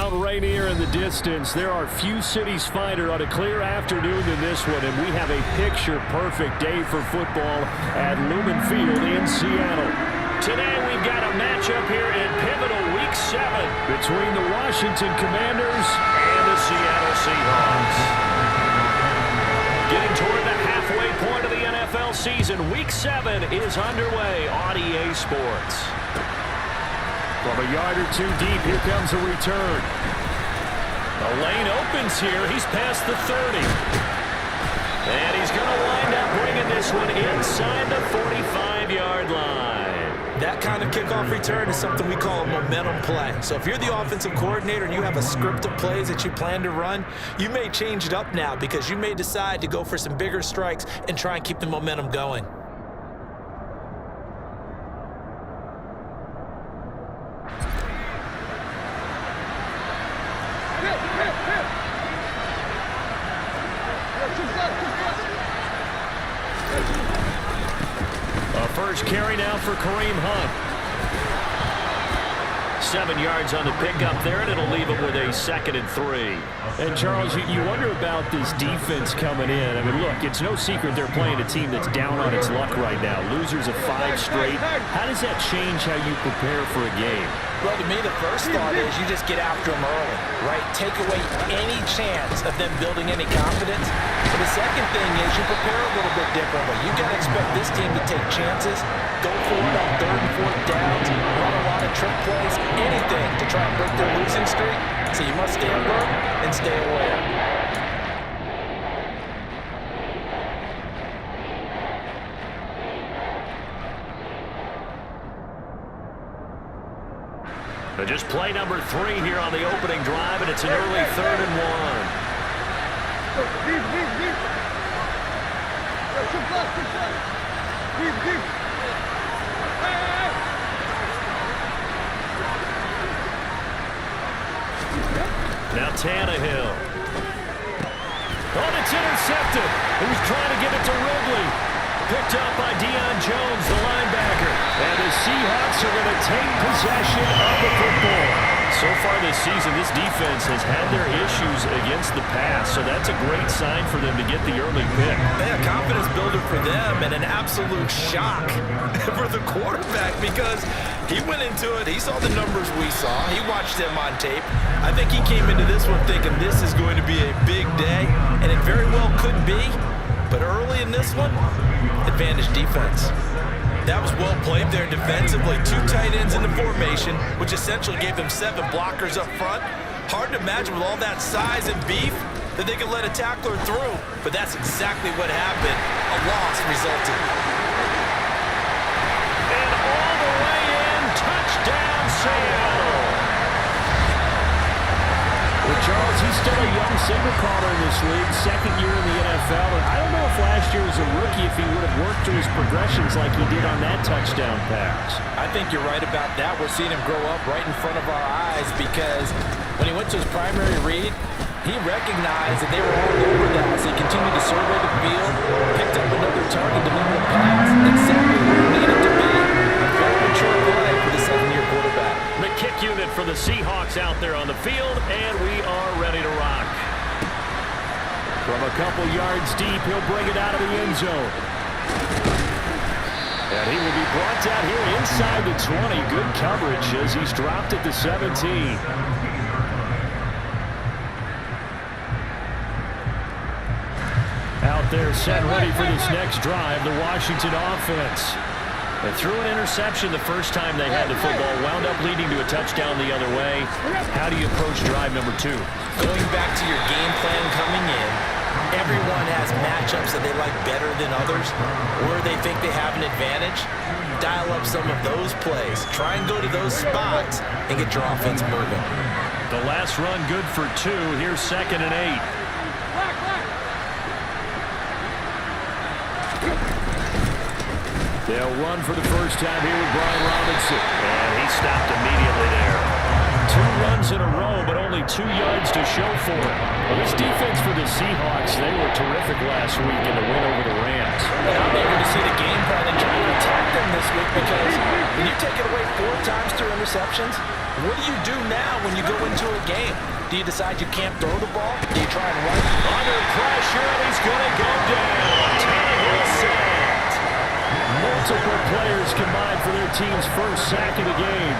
Mount Rainier in the distance. There are few cities finer on a clear afternoon than this one, and we have a picture-perfect day for football at Lumen Field in Seattle. Today we've got a matchup here in pivotal Week 7 between the Washington Commanders and the Seattle Seahawks. Getting toward the halfway point of the NFL season, Week 7 is underway on EA Sports. From a yard or two deep, here comes a return. The lane opens here. He's past the 30. And he's going to wind up bringing this one inside the 45-yard line. That kind of kickoff return is something we call a momentum play. So if you're the offensive coordinator and you have a script of plays that you plan to run, you may change it up now because you may decide to go for some bigger strikes and try and keep the momentum going. First carry now for Kareem Hunt. 7 yards on the pickup there, and it'll leave him with a 2nd and 3. And, Charles, you wonder about this defense coming in. I mean, look, it's no secret they're playing a team that's down on its luck right now. Losers of 5 straight. How does that change how you prepare for a game? Well, to me, the first thought is you just get after them early, right? Take away any chance of them building any confidence. But the second thing is you prepare a little bit differently. You got to expect this team to take chances, go for it on 3rd and 4th downs, run a lot of trick plays, anything to try and break their losing streak. So you must stay alert and stay aware. But just play number 3 here on the opening drive, and it's an early 3rd and 1. Now Tannehill. Oh, it's intercepted. He was trying to give it to Ridley. Picked up by Deion Jones, the linebacker. And the Seahawks are going to take possession of the football. So far this season, this defense has had their issues against the pass, so that's a great sign for them to get the early pick. Yeah, confidence builder for them and an absolute shock for the quarterback because he went into it, he saw the numbers we saw, he watched them on tape. I think he came into this one thinking this is going to be a big day, and it very well could be. But early in this one, advantage defense. That was well played there defensively. 2 tight ends in the formation, which essentially gave them 7 blockers up front. Hard to imagine with all that size and beef that they could let a tackler through. But that's exactly what happened. A loss resulted. And all the way in, touchdown Seattle. Well, Charles, he's still a young signal caller in this league, 2nd year in the NFL. And I don't know if last year was a rookie if he would have worked through his progressions like he did on that touchdown pass. I think you're right about that. We're seeing him grow up right in front of our eyes because when he went to his primary read, he recognized that they were all over that as he continued to survey the field, picked up another target, delivered a pass, exactly where he needed to be. Very mature play for the 2nd-year quarterback. The kick unit for the Seahawks out there on the field, and we are ready to rock. From a couple yards deep, he'll bring it out of the end zone. And he will be brought down here inside the 20. Good coverage as he's dropped at the 17. Out there set ready for this next drive, the Washington offense. They threw an interception the first time they had the football, wound up leading to a touchdown the other way. How do you approach drive number 2? Going back to your game plan coming in, everyone has matchups that they like better than others, or they think they have an advantage. Dial up some of those plays. Try and go to those spots and get your offense moving. The last run good for 2. Here's 2nd and 8. They'll run for the first time here with Brian Robinson. And he stopped immediately there. 2 2 runs in a row, but only 2 yards to show for it. Well, this defense for the Seahawks, they were terrific last week in the win over the Rams. And I'm eager to see the game plan and try to attack them this week, because when you take it away 4 times through interceptions, what do you do now when you go into a game? Do you decide you can't throw the ball? Do you try and run? Under pressure, and he's going to go down. Tannehill sacked. Multiple players combined for their team's first sack of the game.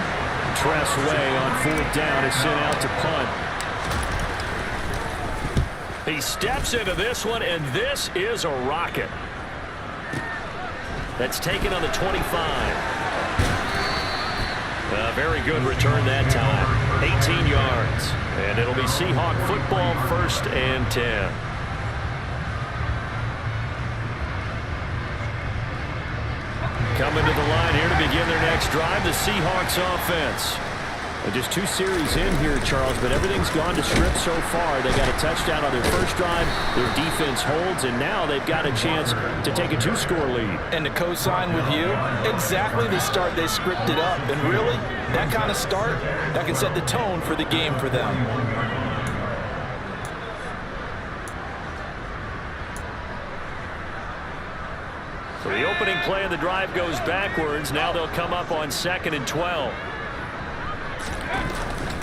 Tress Way on 4th down is sent out to punt. He steps into this one, and this is a rocket. That's taken on the 25. A very good return that time. 18 yards. And it'll be Seahawk football, 1st and 10. Coming to the line here to begin their next drive, the Seahawks offense. Just 2 series in here, Charles, but everything's gone to script so far. They got a touchdown on their first drive. Their defense holds, and now they've got a chance to take a 2-score lead. And to co-sign with you, exactly the start they scripted up. And really, that kind of start, that can set the tone for the game for them. So the opening play of the drive goes backwards. Now they'll come up on 2nd and 12.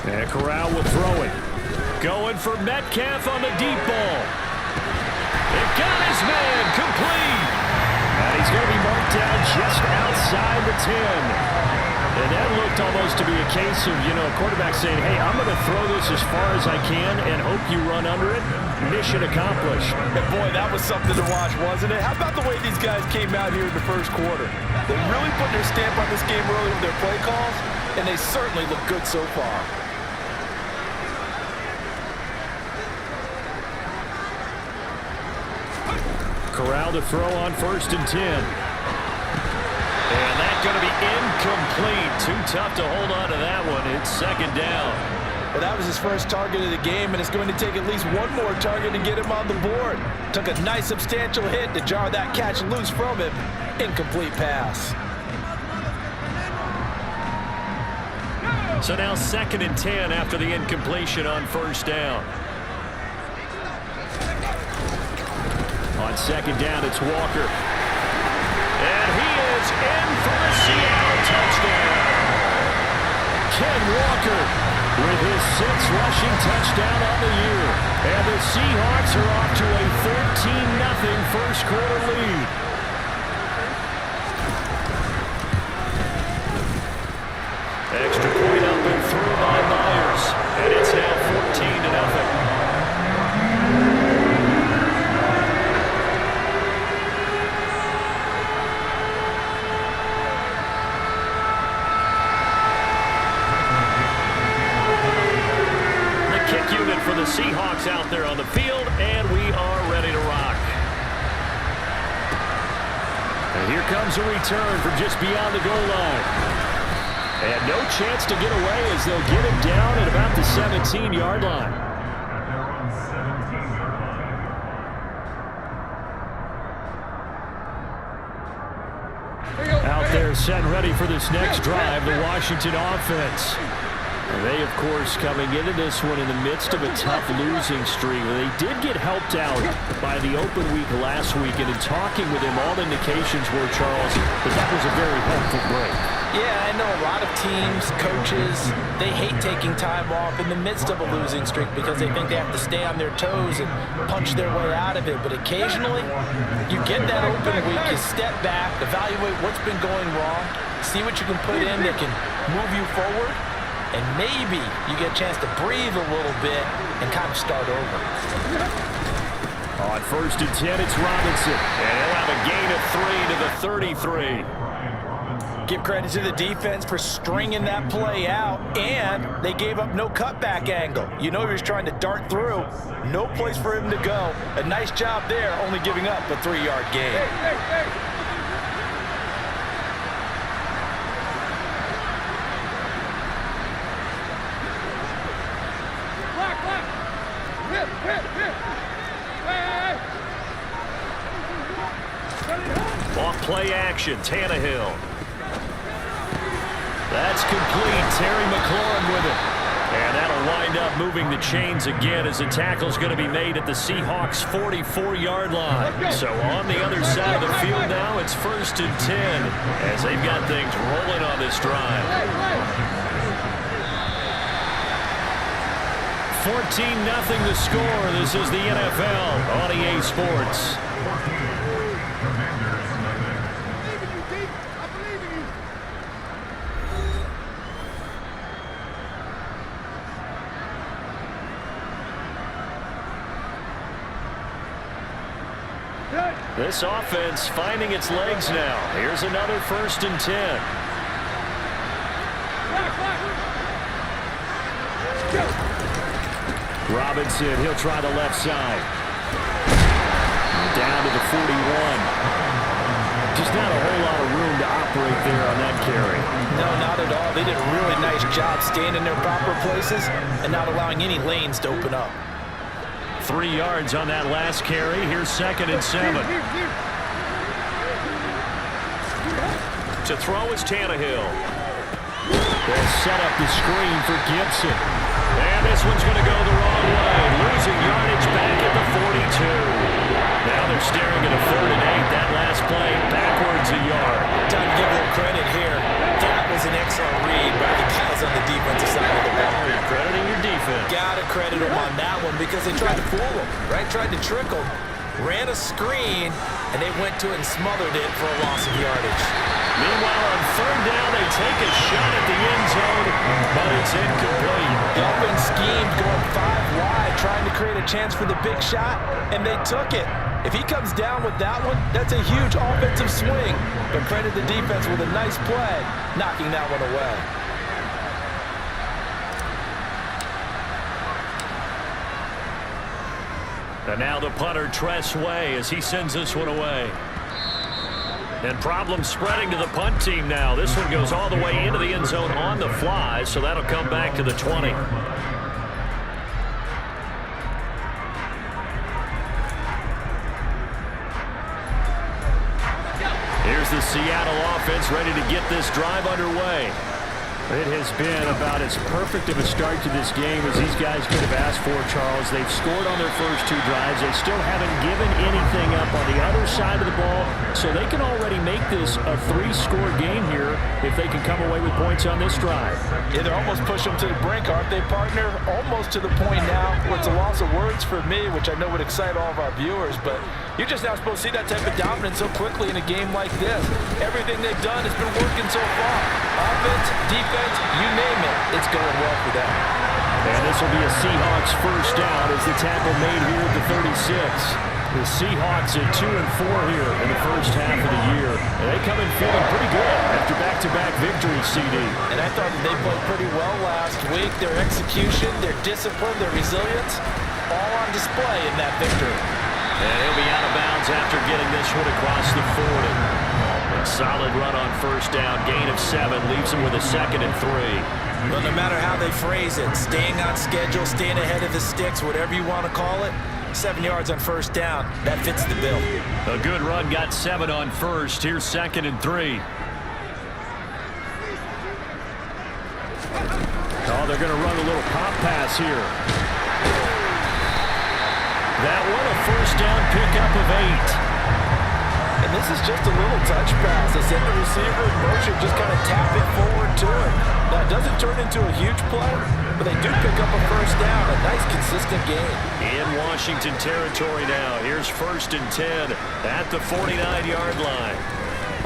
And Corral will throw it. Going for Metcalf on the deep ball. It got his man complete. And he's going to be marked down just outside the 10. And that looked almost to be a case of, a quarterback saying, hey, I'm going to throw this as far as I can and hope you run under it. Mission accomplished. And boy, that was something to watch, wasn't it? How about the way these guys came out here in the first quarter? They really put their stamp on this game early with their play calls, and they certainly look good so far. Corral to throw on 1st and 10. And that's going to be incomplete. Too tough to hold on to that one. It's 2nd down. Well, that was his first target of the game, and it's going to take at least one more target to get him on the board. Took a nice substantial hit to jar that catch loose from him. Incomplete pass. So now 2nd and 10 after the incompletion on 1st down. On 2nd down, it's Walker. And he is in for the Seattle touchdown. Ken Walker with his 6th rushing touchdown on the year. And the Seahawks are off to a 14-0 first quarter lead. Extra point up and through by Myers. And it's now 14-0. For the Seahawks out there on the field, and we are ready to rock. And here comes a return from just beyond the goal line. And no chance to get away as they'll get him down at about the 17-yard line. Out there set and ready for this next drive, the Washington offense. They, of course, coming into this one in the midst of a tough losing streak. They did get helped out by the open week last week, and in talking with him, all indications were, Charles, that was a very helpful break. Yeah, I know a lot of teams, coaches, they hate taking time off in the midst of a losing streak because they think they have to stay on their toes and punch their way out of it. But occasionally, you get that open week, you step back, evaluate what's been going wrong, see what you can put in that can move you forward, and maybe you get a chance to breathe a little bit and kind of start over. On 1st and 10, it's Robinson. And he'll have a gain of 3 to the 33. Give credit to the defense for stringing that play out, and they gave up no cutback angle. You know he was trying to dart through. No place for him to go. A nice job there, only giving up a 3-yard gain. Hey. Off play action, Tannehill. That's complete. Terry McLaurin with it. They'll wind up moving the chains again as the tackle's going to be made at the Seahawks' 44-yard line. So on the other side of the field now, it's 1st and 10 as they've got things rolling on this drive. 14-0 the score. This is the NFL on EA Sports. This offense finding its legs now. Here's another 1st and 10. Robinson, he'll try the left side. Down to the 41. Just not a whole lot of room to operate there on that carry. No, not at all. They did a really nice job staying in their proper places and not allowing any lanes to open up. 3 yards on that last carry. Here's 2nd and 7. To throw is Tannehill. They'll set up the screen for Gibson. And this one's going to go the wrong way. Losing yardage back at the 42. Now they're staring at a 3rd and 8. That last play backwards a yard. Time to give a little credit here. That was an excellent read by the guys on the defensive side of the ball. You're crediting your defense. Gotta credit them on that one because they tried to fool them, right? Tried to trick them, ran a screen, and they went to it and smothered it for a loss of yardage. Meanwhile, on 3rd down, they take a shot at the end zone, but it's incomplete. Open schemed going 5 wide, trying to create a chance for the big shot, and they took it. If he comes down with that one, that's a huge offensive swing. But credit the defense with a nice play, knocking that one away. And now the punter, Tress Way, as he sends this one away. And problems spreading to the punt team now. This one goes all the way into the end zone on the fly, so that'll come back to the 20. Here's the Seattle offense ready to get this drive underway. It has been about as perfect of a start to this game as these guys could have asked for, Charles. They've scored on their first 2 drives. They still haven't given anything up on the other side of the ball, so they can already make this a 3-score game here if they can come away with points on this drive. Yeah, they're almost pushing them to the brink, aren't they, partner? Almost to the point now where it's a loss of words for me, which I know would excite all of our viewers, but you're just not supposed to see that type of dominance so quickly in a game like this. Everything they've done has been working so far. Offense, defense, you name it, it's going well for them. And this will be a Seahawks 1st down as the tackle made here at the 36. The Seahawks at 2-4 here in the first half of the year. And they come in feeling pretty good after back-to-back victories, CD. And I thought they played pretty well last week. Their execution, their discipline, their resilience, all on display in that victory. And he'll be out of bounds after getting this one across the 40. Solid run on 1st down. Gain of 7 leaves him with a 2nd and 3. Well, no matter how they phrase it, staying on schedule, staying ahead of the sticks, whatever you want to call it, 7 yards on 1st down, that fits the bill. A good run, got 7 on 1st. Here's 2nd and 3. Oh, they're going to run a little pop pass here. That one a 1st down pickup of 8. And this is just a little touch pass. They send the receiver in motion, just kind of tap it forward to him. Now, it doesn't turn into a huge play, but they do pick up a 1st down. A nice, consistent game. In Washington territory now. Here's 1st and 10 at the 49-yard line.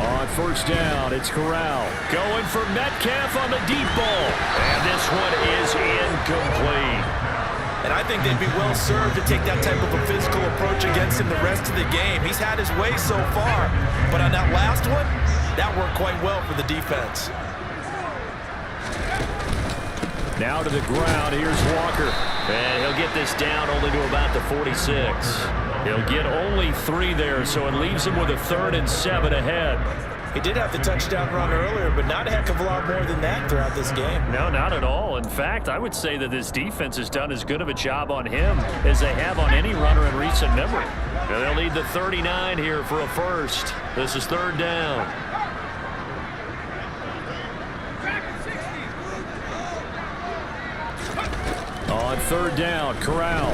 On 1st down, it's Corral. Going for Metcalf on the deep ball. And this one is incomplete. And I think they'd be well served to take that type of a physical approach against him the rest of the game. He's had his way so far, but on that last one, that worked quite well for the defense. Now to the ground, here's Walker. And he'll get this down only to about the 46. He'll get only 3 there, so it leaves him with a 3rd and 7 ahead. He did have the touchdown run earlier, but not a heck of a lot more than that throughout this game. No, not at all. In fact, I would say that this defense has done as good of a job on him as they have on any runner in recent memory. And they'll need the 39 here for a 1st. This is 3rd down. on third down. Corral.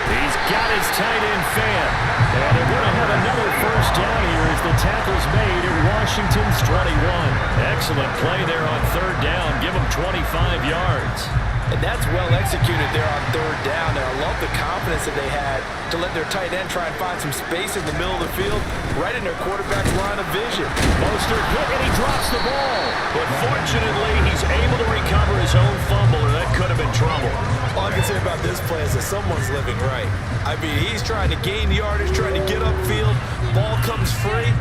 He's got his tight end fan. And they're going to have another first down here as the tackle's made at Washington's 21. Excellent play there on third down. Give them 25 yards. And that's well executed there on third down. And I love the confidence that they had to let their tight end try and find some space in the middle of the field, right in their quarterback's line of vision. Mostert quick, and he drops the ball. But fortunately, he's able to recover his own fumble, or that could have been trouble. All I can say about this play is that someone's living right. I mean, he's trying to gain yardage, trying to get upfield. Ball comes free.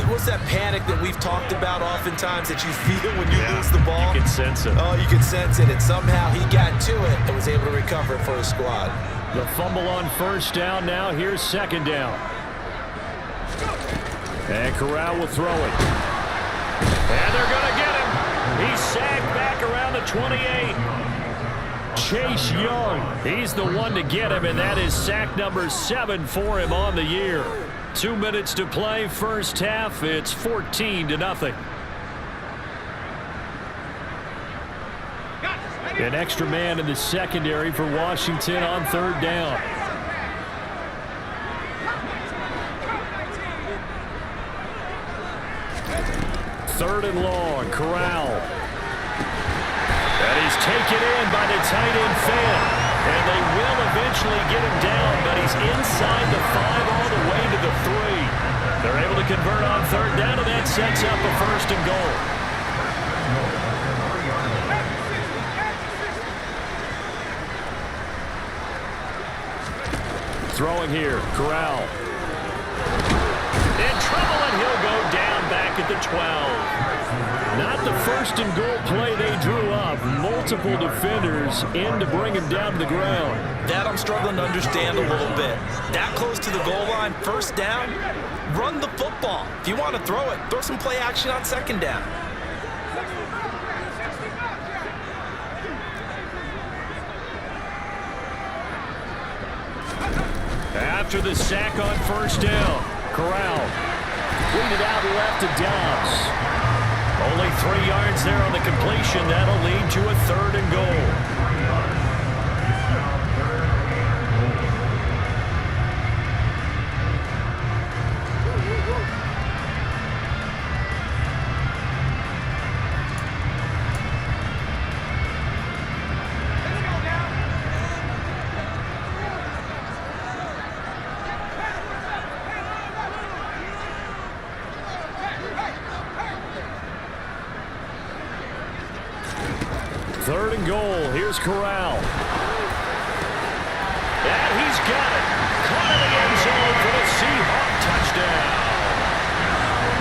What's that panic that we've talked about oftentimes that you feel when you lose the ball? You can sense it. Oh, you can sense it. And somehow he got to it and was able to recover it for his squad. The fumble on first down now. Here's second down. And Corral will throw it. And they're going to get him. He's sagged back around the 28. Chase Young, he's the one to get him, and that is sack number 7 for him on the year. 2 minutes to play, first half. It's 14-0. An extra man in the secondary for Washington on third down. Third and long, Corral. And he's taken in by the tight end fan. And they will eventually get him down, but he's inside the 5 all the way to the 3. They're able to convert on third down, and that sets up a first and goal. Throwing here, Corral. In trouble, and he'll go down back at the 12. Not the first and goal play they drew up. Multiple defenders in to bring him down to the ground. That I'm struggling to understand a little bit. That close to the goal line, first down, run the football. If you want to throw it, throw some play action on second down. After the sack on first down, Corral cleaned it out left to Dobbs. Only 3 yards there on the completion. That'll lead to a third and goal. Third and goal. Here's Corral. And he's got it. Caught in the end zone for the Seahawk touchdown.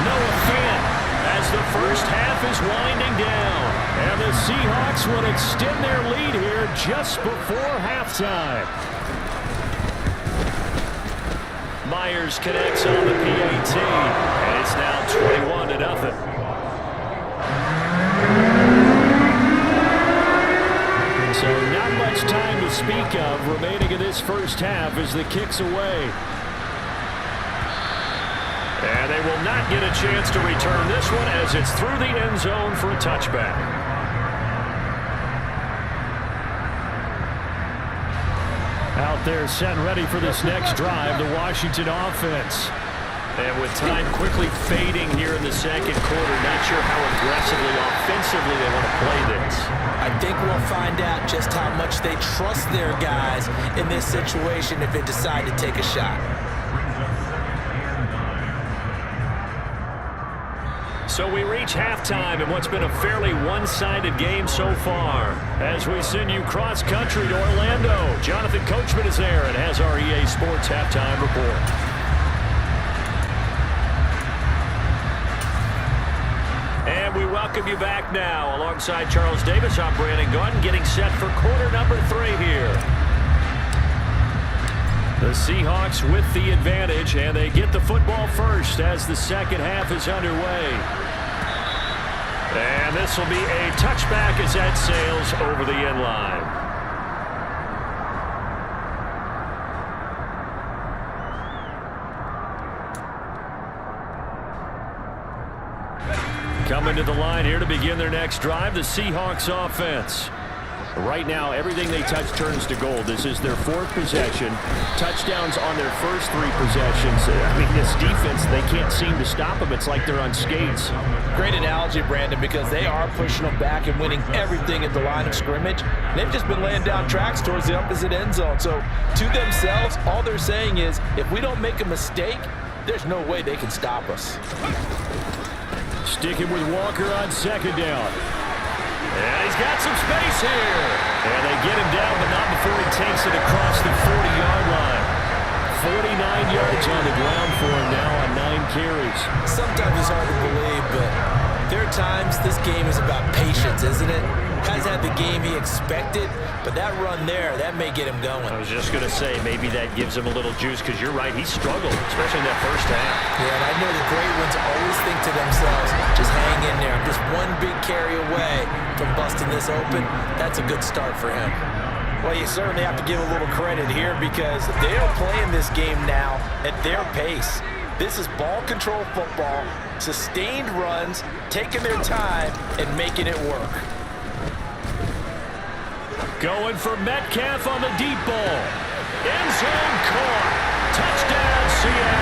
Noah Fant as the first half is winding down. And the Seahawks will extend their lead here just before halftime. Myers connects on the PAT. And it's now 21-0. So not much time to speak of remaining in this first half as the kick's away. And they will not get a chance to return this one as it's through the end zone for a touchback. Out there set and ready for this next drive, the Washington offense. And with time quickly fading here in the second quarter, not sure how aggressively, offensively they want to play this. I think we'll find out just how much they trust their guys in this situation if they decide to take a shot. So we reach halftime in what's been a fairly one-sided game so far. As we send you cross-country to Orlando, Jonathan Coachman is there and has our EA Sports halftime report. And we welcome you back now. Alongside Charles Davis, I'm Brandon Gaudin, getting set for quarter number 3 here. The Seahawks with the advantage, and they get the football first as the second half is underway. And this will be a touchback as that sails over the end line. Coming to the line here to begin their next drive, the Seahawks offense. Right now, everything they touch turns to gold. This is their 4th possession. Touchdowns on their first 3 possessions. I mean, this defense, they can't seem to stop them. It's like they're on skates. Great analogy, Brandon, because they are pushing them back and winning everything at the line of scrimmage. They've just been laying down tracks towards the opposite end zone. So to themselves, all they're saying is, if we don't make a mistake, there's no way they can stop us. Sticking with Walker on 2nd down. And he's got some space here. And they get him down, but not before he takes it across the 40-yard line. 49 yards on the ground for him now on 9 carries. Sometimes it's hard to believe, but there are times this game is about patience, isn't it? Hasn't had the game he expected, but that run there, that may get him going. I was just going to say, maybe that gives him a little juice, because you're right, he struggled, especially in that first half. Yeah, and I know the great ones always think to themselves, just hang in there. I'm just one big carry away from busting this open. That's a good start for him. Well, you certainly have to give a little credit here, because they are playing this game now at their pace. This is ball control football, sustained runs, taking their time, and making it work. Going for Metcalf on the deep ball. End zone caught. Touchdown, Seattle.